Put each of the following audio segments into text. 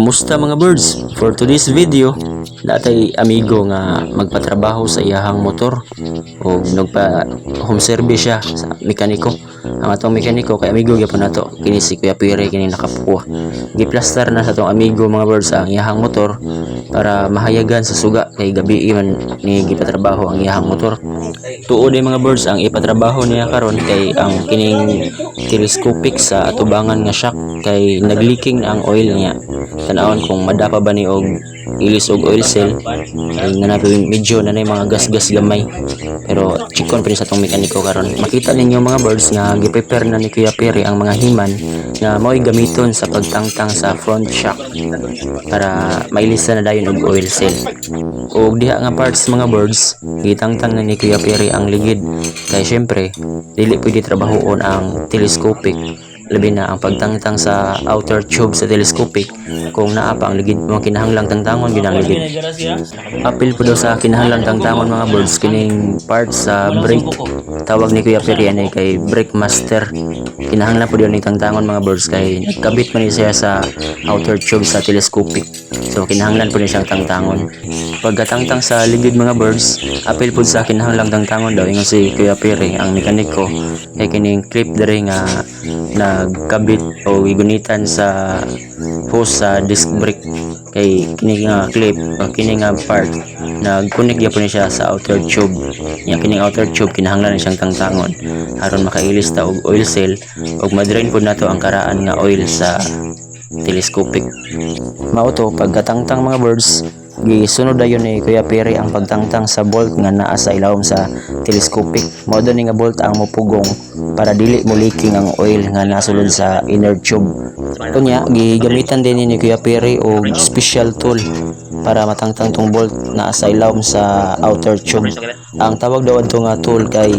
Kumusta mga birds? For today's video, natay amigo nga magpatrabaho sa iyahang motor o nagpa home service siya sa mekaniko. Ang atong mekaniko kay amigo gyapon nato kini si Kuya Pire kini nakapuwa. Giplaster na sa atong amigo mga birds ang iyahang motor para mahayagan sa suga kay gabi man ni gipatrabaho ang iyahang motor. Tuod ay mga birds ang ipatrabaho niya karon kay ang kining telescopic sa atubangan nga shock kay nagliking na ang oil niya. Tanawon kung madapa ba ni og ilis og oil cell ay nanapin medyo nanay mga gas-gas gamay, pero chikon pa rin sa tong mekaniko karon. Makita ninyo mga birds nga giprepare na ni Kuya Pere ang mga himan nga mao'y gamiton sa pagtangtang sa front shock para mailisan na dayon og oil cell. Og diha nga parts mga birds gitangtang na ni Kuya Pere ang ligid kay syempre dili pwede trabahoon ang telescopic, labi na ang pagtangtang sa outer tube sa telescopic kung naa pa ang ligid mo kinahanglang tangtangon ginang ligid. Apil po daw sa kinahanglang tangtangon mga birds kining part sa brake. Tawag ni Kuya Peri ay kay brake master. Kinahanglan po daw ni tangtangon mga birds kay nagkabit man siya sa outer tube sa telescopic. So kinahanglan po niya siyang tangtangon. Pagkatangtang sa ligid mga birds, apil po sa kinahanglang tangtangon daw ingon si Kuya Peri ang mekaniko kay kining clip dere nga nagkabit o igunitan sa hose sa disc brake kay kini nga clip o kini nga part nagconnect gyapon siya sa outer tube. Kining outer tube kinahanglan na siyang tangtangon aron makailis ta og oil cell ug madrain pud nato ang karaan nga oil sa telescopic. Mao to pagkatangtang mga birds gisunod dayon ni Kuya Pere ang pagtangtang sa bolt nga naa sa ilawom sa telescopic. Mao ni nga bolt ang mopugong para dili mo leaking ang oil nga nasulod sa inner tube. Kunya gigamitan din ni Kuya Pere og special tool para matangtang tong bolt naa sa ilawom sa outer tube. Ang tawag daw adto nga tool kay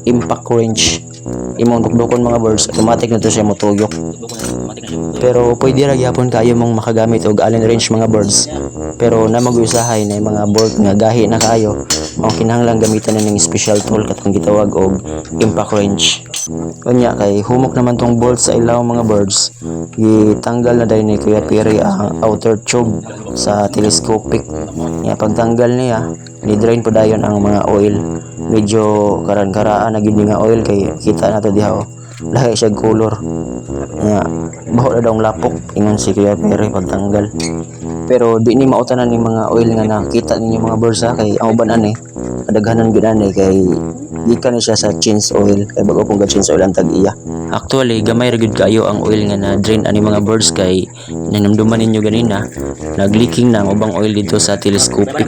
impact wrench. Imong dukdukon mga birds, automatic na to siya motuyok. Pero pwede ra gyapon kayo mong makagamit og allen wrench mga birds. Pero na mag-usahay na mga bolt nga gahi na kayo, mao kinahanglang gamitan na ning special tool katong gitawag og impact wrench. Kunya kay humok naman tong bolt sa ilaw mga birds, gitanggal na dayon ni Kuya Pere ang outer tube sa telescopic. Nga pagtanggal niya, ni-drain po dayon ang mga oil. Medyo karan-karaan na gid nga oil kay kita nato diha lahi siya color. Nga baho na daw lapok ingon si Kuya Pere pagtanggal. Pero di ni mautanan ni mga oil nga nakita ninyo mga birds kay ang uban ani kadaghanan gid ani kay gikan ni siya sa change oil kay bago pong change oil ang tag-iya. Actually gamay ra gid kayo ang oil nga na drain ani mga birds kay nanumduman ninyo ganina nagleaking na ang ubang oil dito sa telescopic.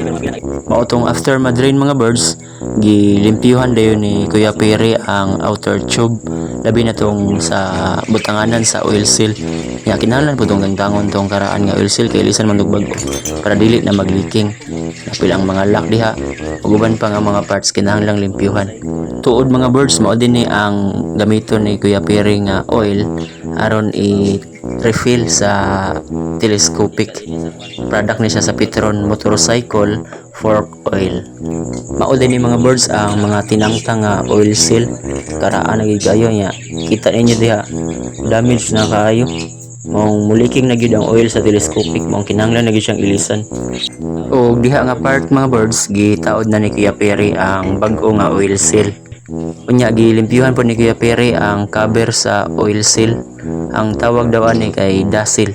Mao tong after ma-drain mga birds gilimpyuhan dayon ni Kuya Pere ang outer tube labi na tong sa butanganan sa oil seal. Ya kinahanglan po tong gangtangon tong karaan nga oil seal kay lisan man bago para dili na mag-leaking. Napil ang mga lock diha ug uban pa nga mga parts kinahanglang limpyuhan. Tuod mga birds mao din ni ang gamiton ni Kuya Pere nga oil aron i-refill sa telescopic. Product ni siya sa Petron motorcycle fork oil. Mao din ni mga birds ang mga tinangtang nga oil seal karaan nagig kayo nya. Kita ninyo diha damage na kayo. Mong muliking na gyud ang oil sa telescopic mong kinahanglan na gyud siyang ilisan. Og diha nga part mga birds gitaod na ni Kuya Pere ang bag-o nga oil seal. Unya gilimpyuhan po ni Kuya Pere ang cover sa oil seal. Ang tawag daw ani kay dasil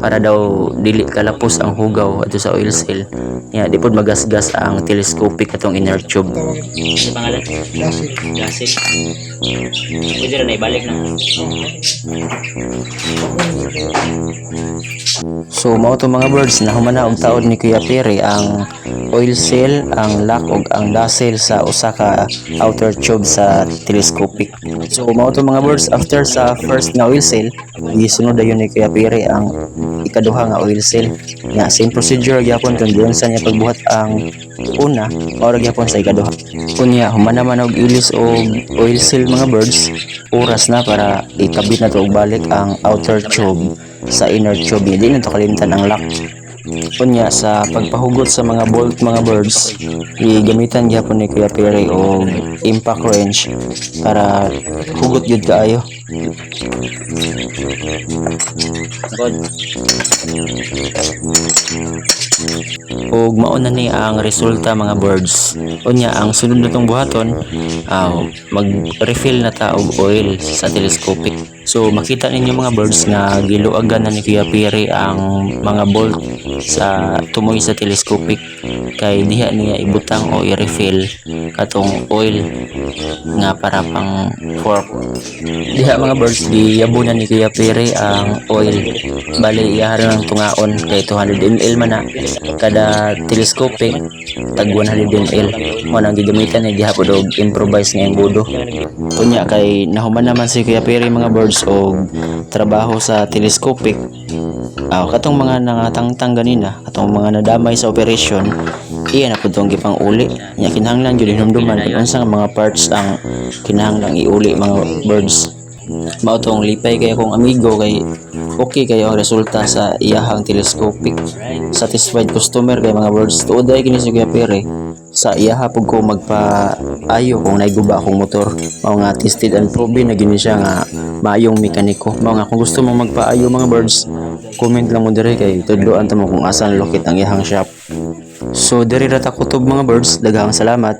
para daw dili kalapos ang hugaw ato sa oil seal. Ya di pod magasgas ang telescopic atong inner tube. Sa pangalan dasil. Pwede ra na ibalik na. So mao to mga birds na humana og taod ni Kuya Pere ang oil seal, ang lock ug ang dasil sa usa ka outer tube sa telescopic. So mao to mga birds after sa first nga oil seal, gisunod dayon ni Kuya Pere ang ikaduha nga oil seal. Nga same procedure gyapon kung diyon sa niya pagbuhat ang una or gyapon sa ikaduha. Kunya humana man og ilis og oil seal mga birds, oras na para ikabit na to og balik ang outer tube sa inner tube. Hindi na to kalimtan ang lock. Unya sa pagpahugot sa mga bolt mga birds, gamitan gyapon ni Kuya Pere og impact wrench para hugot gyud kaayo. Ug mao na ni ang resulta mga birds. Unya ang sunod natong buhaton, mag-refill na ta og oil sa telescopic. So makita ninyo mga birds nga giluagan na ni Kuya Piri ang mga bolt sa tumoy sa telescopic kay diha niya ibutang o i-refill katong oil nga para pang fork. Diha mga birds giyabunan ni Kuya Piri ang oil. Bali iyaharon ang tungaon kay 200 ml man na kada telescopic tag 100 ml. Mo nang gigamitan ni gihapon og improvise nga embudo. Unya kay nahuman naman si Kuya Piri mga birds og trabaho sa telescopic. Katong mga nangatangtang ganina, katong mga nadamay sa operasyon, iya na pud tong gipang uli. Nya kinahanglan gyud hinumduman kung unsa nga mga parts ang kinahanglang iuli mga birds. Mao tong lipay kay akong amigo kay okay kayo ang resulta sa iyahang telescopic. Satisfied customer kay mga birds. Tuoday kini si Kuya Pere sa iyaha pug ko magpaayo kung naiguba akong motor. Mao nga tested and proven na gini siya nga maayong mekaniko. Mao nga kung gusto mo magpaayo mga birds, comment lang mo dire kay tudloan ta mo kung asan lokit ang iyahang shop. So diri ra ta kutob mga birds, daghang salamat.